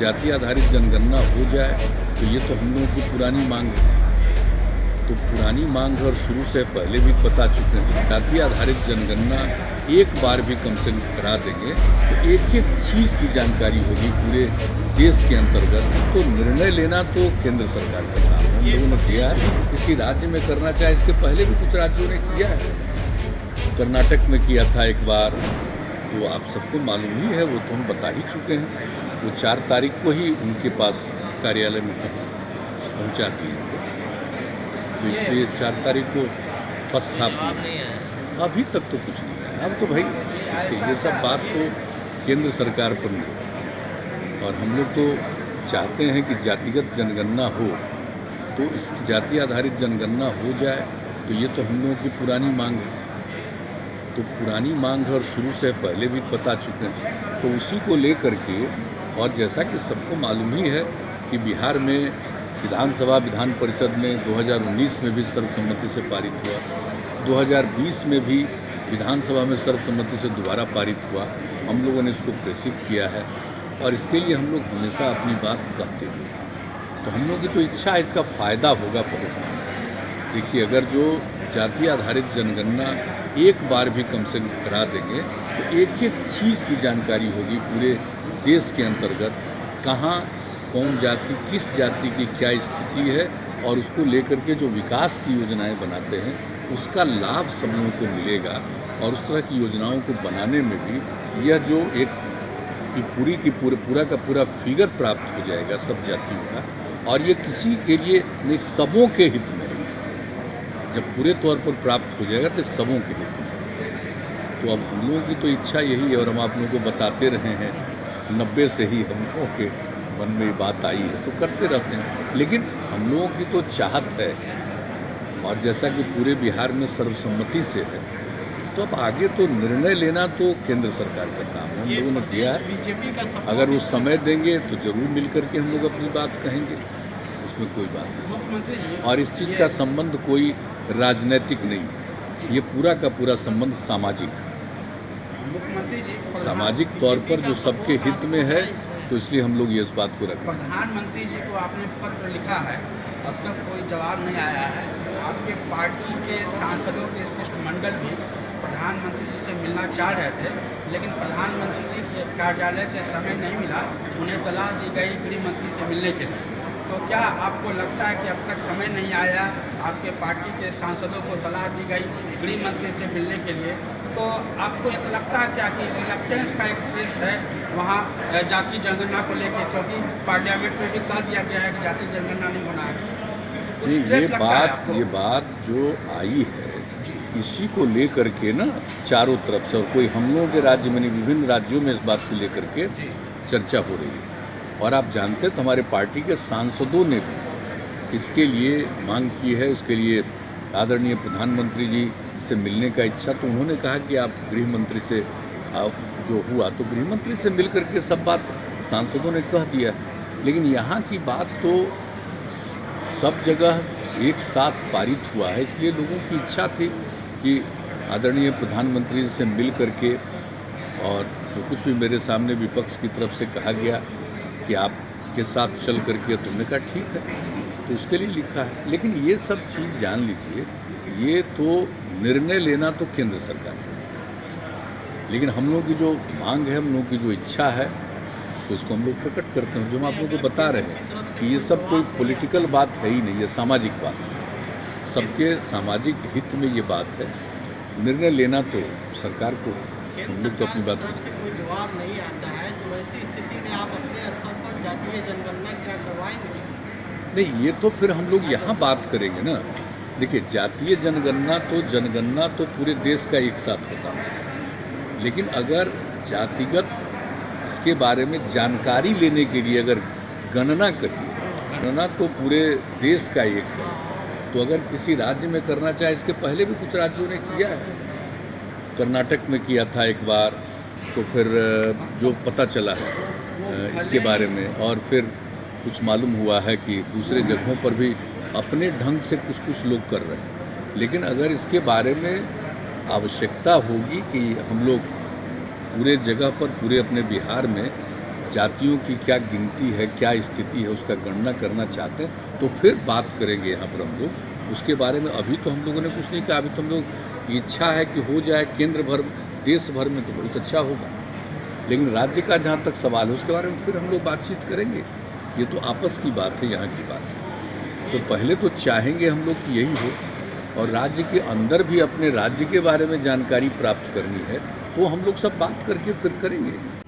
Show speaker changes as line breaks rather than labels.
जाति आधारित जनगणना हो जाए तो ये तो हम लोगों की पुरानी मांग है। तो पुरानी मांग है और शुरू से पहले भी बता चुके हैं। जाति आधारित जनगणना एक बार भी कम से कम करा देंगे तो एक एक चीज़ की जानकारी होगी पूरे देश के अंतर्गत। तो निर्णय लेना तो केंद्र सरकार का काम है, हम लोगों ने किया है। किसी राज्य में करना चाहे, इसके पहले भी कुछ राज्यों ने किया है। कर्नाटक में किया था एक बार, तो आप सबको मालूम ही है, वो तो हम बता ही चुके हैं। वो 4 तारीख को ही उनके पास कार्यालय में पहुँचा दिए, तो इसलिए 4 तारीख को फर्स्ट हाफ में अभी तक तो कुछ नहीं है। अब तो भाई ये सब बात तो केंद्र सरकार पर नहीं, और हम लोग तो चाहते हैं कि जातिगत जनगणना हो, तो इसकी जाति आधारित जनगणना हो जाए तो ये तो हम लोगों की पुरानी मांग है। तो पुरानी मांग है और शुरू से पहले भी बता चुके हैं, तो उसी को लेकर के, और जैसा कि सबको मालूम ही है कि बिहार में विधानसभा विधान परिषद में 2019 में भी सर्वसम्मति से पारित हुआ, 2020 में भी विधानसभा में सर्वसम्मति से दोबारा पारित हुआ। हम लोगों ने इसको प्रेषित किया है और इसके लिए हम लोग हमेशा अपनी बात कहते हैं। तो हम लोगों की तो इच्छा है, इसका फ़ायदा होगा बहुत। देखिए, अगर जो जाति आधारित जनगणना एक बार भी कम से कम करा देंगे तो एक एक चीज़ की जानकारी होगी पूरे देश के अंतर्गत, कहाँ कौन जाति, किस जाति की क्या स्थिति है, और उसको लेकर के जो विकास की योजनाएं बनाते हैं उसका लाभ सब लोगों को मिलेगा। और उस तरह की योजनाओं को बनाने में भी यह जो एक पूरा का पूरा फिगर प्राप्त हो जाएगा सब जातियों का, और ये किसी के लिए नहीं, सबों के हित में है। जब पूरे तौर पर प्राप्त हो जाएगा तो सबों के हित में। तो अब हम लोगों की तो इच्छा यही है, और हम आप लोगों को बताते रहे हैं, 90 से ही हम लोगों के मन में ये बात आई है, तो करते रहते हैं। लेकिन हम लोगों की तो चाहत है, और जैसा कि पूरे बिहार में सर्वसम्मति से है, तो अब आगे तो निर्णय लेना तो केंद्र सरकार का काम है, हम लोगों ने दिया है। अगर वो समय देंगे तो ज़रूर मिल करके हम लोग अपनी बात कहेंगे, उसमें कोई बात नहीं। और इस चीज़ का संबंध कोई राजनीतिक नहीं, ये पूरा का पूरा संबंध सामाजिक है।
मुख्यमंत्री जी,
सामाजिक तौर पर जो सबके हित में है, तो इसलिए हम लोग ये इस बात को रखें।
प्रधानमंत्री जी को आपने पत्र लिखा है, अब तक कोई जवाब नहीं आया है। आपके पार्टी के सांसदों के शिष्टमंडल भी प्रधानमंत्री जी से मिलना चाह रहे थे, लेकिन प्रधानमंत्री के कार्यालय से समय नहीं मिला, उन्हें सलाह दी गई गृह मंत्री से मिलने के लिए। तो क्या आपको लगता है कि अब तक समय नहीं आया, आपके पार्टी के सांसदों को सलाह दी गई गृह मंत्री से मिलने के लिए, तो आपको लगता है क्या कि रिलक्टेंस का एक ट्रेस है वहाँ जाति जनगणना को लेकर, क्योंकि पार्लियामेंट में भी कह दिया गया है कि जाति जनगणना नहीं होना है?
ये बात जो आई है इसी को लेकर के ना चारों तरफ से, और कोई हम लोगों के राज्य में नहीं, विभिन्न राज्यों में इस बात को लेकर के चर्चा हो रही है। और आप जानते हैं तो हमारे पार्टी के सांसदों ने भी इसके लिए मांग की है। उसके लिए आदरणीय प्रधानमंत्री जी से मिलने का इच्छा, तो उन्होंने कहा कि आप गृह मंत्री से जो हुआ, तो गृह मंत्री से मिल करके सब बात सांसदों ने कह दिया। लेकिन यहाँ की बात तो सब जगह एक साथ पारित हुआ है, इसलिए लोगों की इच्छा थी कि आदरणीय प्रधानमंत्री से मिल करके, और जो कुछ भी मेरे सामने विपक्ष की तरफ से कहा गया कि आपके साथ चल करके, तुमने कहा ठीक है, तो उसके लिए लिखा है। लेकिन ये सब चीज़ जान लीजिए, ये तो निर्णय लेना तो केंद्र सरकार है, लेकिन हम लोगों की जो मांग है, हम लोगों की जो इच्छा है, तो इसको हम लोग प्रकट करते हैं। जो हम आप लोगों को बता रहे हैं कि ये सब कोई पॉलिटिकल बात है ही नहीं, ये सामाजिक बात है, सबके सामाजिक हित में ये बात है। निर्णय लेना तो सरकार को, हम लोग तो अपनी बात
कोई जवाब नहीं आता है, तो ऐसी स्थिति में आप अपने स्तर पर जातीय जनगणना क्या करवाएंगे?
नहीं, ये तो फिर हम लोग यहाँ बात करेंगे ना। देखिए, जातीय जनगणना तो पूरे देश का एक साथ होता है, लेकिन अगर जातिगत इसके बारे में जानकारी लेने के लिए अगर गणना कहिए, गणना तो पूरे देश का एक है। तो अगर किसी राज्य में करना चाहे, इसके पहले भी कुछ राज्यों ने किया है। कर्नाटक में किया था एक बार, तो फिर जो पता चला है इसके बारे में, और फिर कुछ मालूम हुआ है कि दूसरे जगहों पर भी अपने ढंग से कुछ लोग कर रहे हैं। लेकिन अगर इसके बारे में आवश्यकता होगी कि हम लोग पूरे जगह पर, पूरे अपने बिहार में जातियों की क्या गिनती है, क्या स्थिति है, उसका गणना करना चाहते हैं तो फिर बात करेंगे यहाँ पर हम लोग उसके बारे में। अभी तो हम लोगों ने कुछ नहीं कहा, अभी तो हम लोग की इच्छा है कि हो जाए केंद्र भर देश भर में तो बहुत अच्छा होगा, लेकिन राज्य का जहाँ तक सवाल है उसके बारे में फिर हम लोग बातचीत करेंगे। ये तो आपस की बात है, यहाँ की बात है। तो पहले तो चाहेंगे हम लोग कि यही हो, और राज्य के अंदर भी अपने राज्य के बारे में जानकारी प्राप्त करनी है तो हम लोग सब बात करके फिर करेंगे।